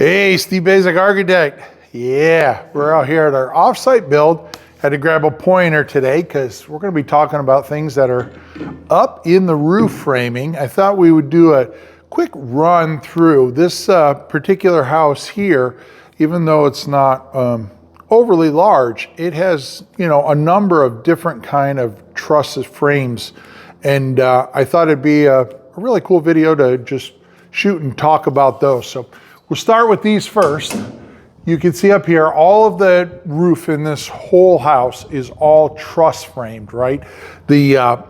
Hey, Steve Basic Architect. Yeah, we're out here at our offsite build. Had to grab a pointer today because we're going to be talking about things that are up in the roof framing. I thought we would do a quick run through this particular house here. Even though it's not overly large, it has, a number of different kind of trusses frames. And I thought it'd be a really cool video to just shoot and talk about those. So we'll start with these first. You can see up here, all of the roof in this whole house is all truss framed, right? The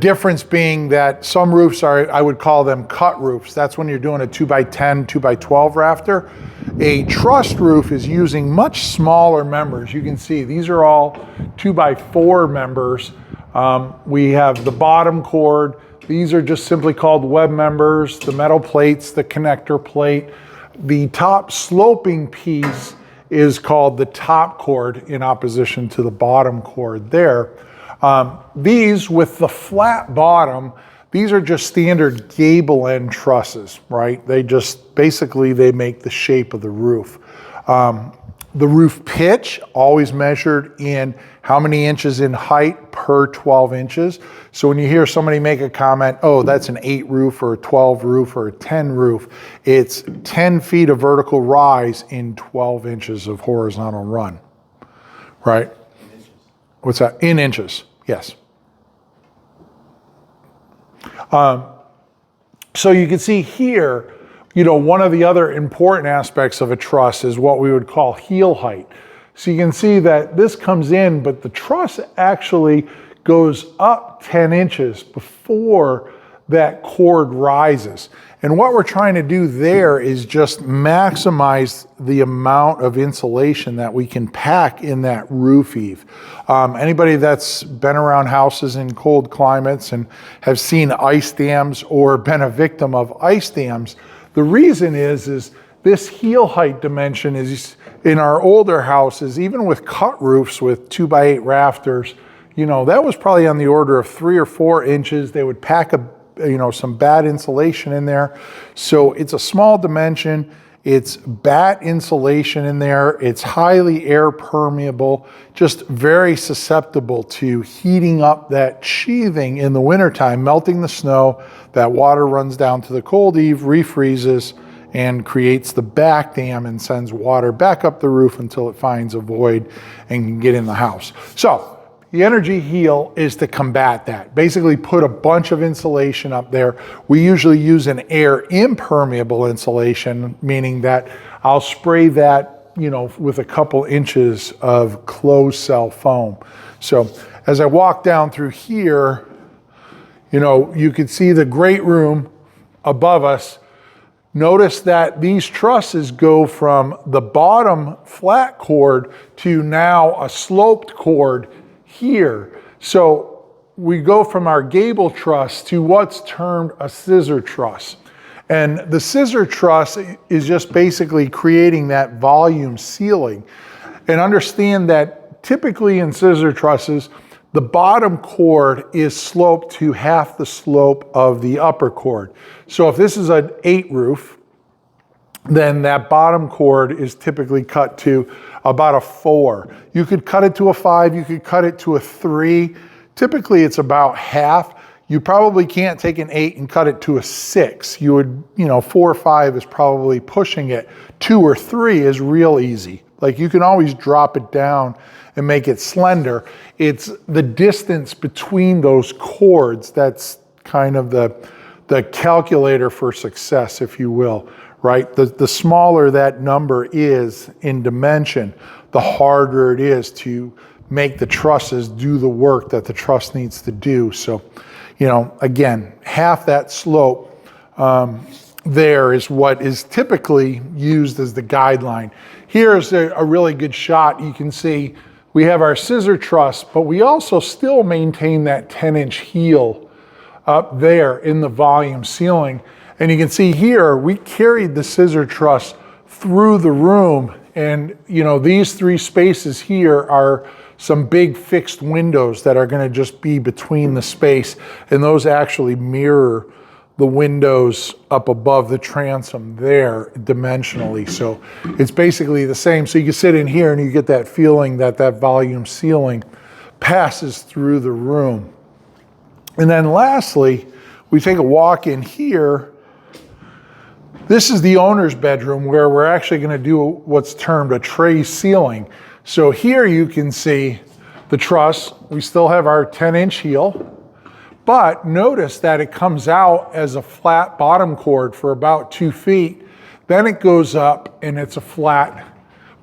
difference being that some roofs are, I would call them cut roofs. That's when you're doing a 2x10, 2x12 rafter. A trussed roof is using much smaller members. You can see these are all 2x4 members. We have the bottom cord. These are just simply called web members, the metal plates, the connector plate. The top sloping piece is called the top cord in opposition to the bottom cord there. These with the flat bottom, these are just standard gable end trusses, right? They just, basically they make the shape of the roof. The roof pitch, always measured in how many inches in height per 12 inches. So when you hear somebody make a comment, oh, that's an 8 roof or a 12 roof or a 10 roof, it's 10 feet of vertical rise in 12 inches of horizontal run, right? In inches. What's that? In inches, yes. So you can see here, one of the other important aspects of a truss is what we would call heel height. So you can see that this comes in, but the truss actually goes up 10 inches before that cord rises. And what we're trying to do there is just maximize the amount of insulation that we can pack in that roof eave. Anybody that's been around houses in cold climates and have seen ice dams or been a victim of ice dams, the reason is this heel height dimension is in our older houses, even with cut roofs with 2x8 rafters, that was probably on the order of 3 or 4 inches. They would pack some bad insulation in there. So it's a small dimension. It's batt insulation in there. It's highly air permeable, just very susceptible to heating up that sheathing in the wintertime, melting the snow. That water runs down to the cold eave, refreezes, and creates the back dam and sends water back up the roof until it finds a void and can get in the house. So the energy heel is to combat that. Basically put a bunch of insulation up there. We usually use an air impermeable insulation, meaning that I'll spray that, with a couple inches of closed cell foam. So as I walk down through here, you can see the great room above us. Notice that these trusses go from the bottom flat cord to now a sloped cord here. So we go from our gable truss to what's termed a scissor truss. And the scissor truss is just basically creating that volume ceiling. And understand that typically in scissor trusses, the bottom cord is sloped to half the slope of the upper cord. So if this is an 8 roof, then that bottom cord is typically cut to about a 4. You could cut it to a 5, you could cut it to a 3. Typically it's about half. You probably can't take an 8 and cut it to a 6. You would, 4 or 5 is probably pushing it. 2 or 3 is real easy. Like you can always drop it down and make it slender. It's the distance between those cords that's kind of the calculator for success, if you will, right? The smaller that number is in dimension, the harder it is to make the trusses do the work that the truss needs to do. So, again, half that slope there is what is typically used as the guideline. Here's a really good shot. You can see we have our scissor truss, but we also still maintain that 10-inch heel up there in the volume ceiling. And you can see here, we carried the scissor truss through the room. And these 3 spaces here are some big fixed windows that are gonna just be between the space. And those actually mirror the windows up above the transom there dimensionally. So it's basically the same. So you can sit in here and you get that feeling that that volume ceiling passes through the room. And then lastly, we take a walk in here. This is the owner's bedroom where we're actually going to do what's termed a tray ceiling. So here you can see the truss. We still have our 10-inch heel. But notice that it comes out as a flat bottom cord for about 2 feet. Then it goes up and it's a flat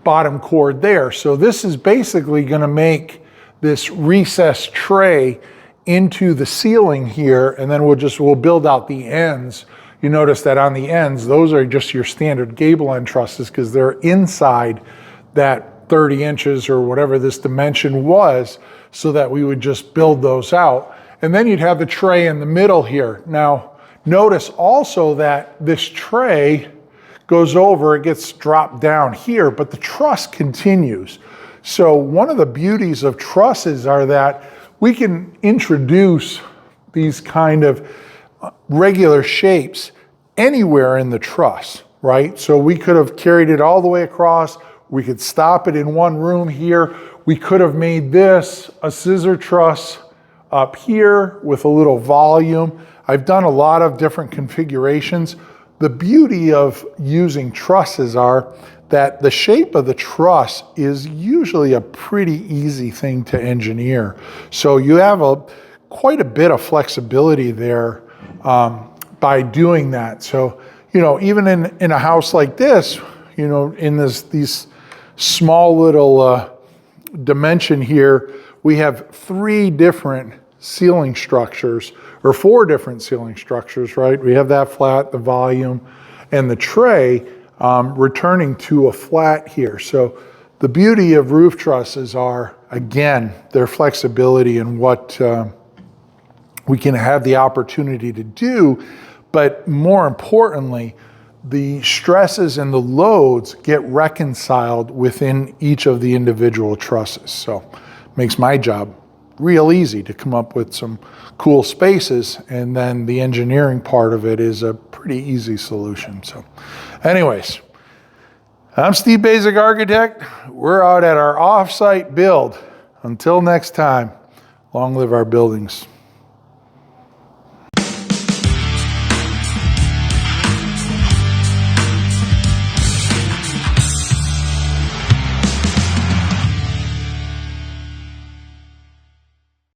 bottom cord there. So this is basically going to make this recessed tray into the ceiling here, and then we'll build out the ends. You notice that on the ends, those are just your standard gable end trusses because they're inside that 30 inches or whatever this dimension was, so that we would just build those out. And then you'd have the tray in the middle here. Now, notice also that this tray goes over, it gets dropped down here, but the truss continues. So one of the beauties of trusses are that we can introduce these kind of regular shapes anywhere in the truss, right? So we could have carried it all the way across. We could stop it in one room here. We could have made this a scissor truss up here with a little volume. I've done a lot of different configurations. The beauty of using trusses are that the shape of the truss is usually a pretty easy thing to engineer. So you have quite a bit of flexibility there by doing that. So, you know, even in a house like this, you know, in these small little dimension here, we have 3 different ceiling structures, or 4 different ceiling structures, right? We have that flat, the volume, and the tray returning to a flat here. So the beauty of roof trusses are, again, their flexibility and what we can have the opportunity to do, but more importantly, the stresses and the loads get reconciled within each of the individual trusses. So it makes my job real easy to come up with some cool spaces, and then the engineering part of it is a pretty easy solution. So anyways, I'm Steve Basic Architect. We're out at our off-site build. Until next time, long live our buildings.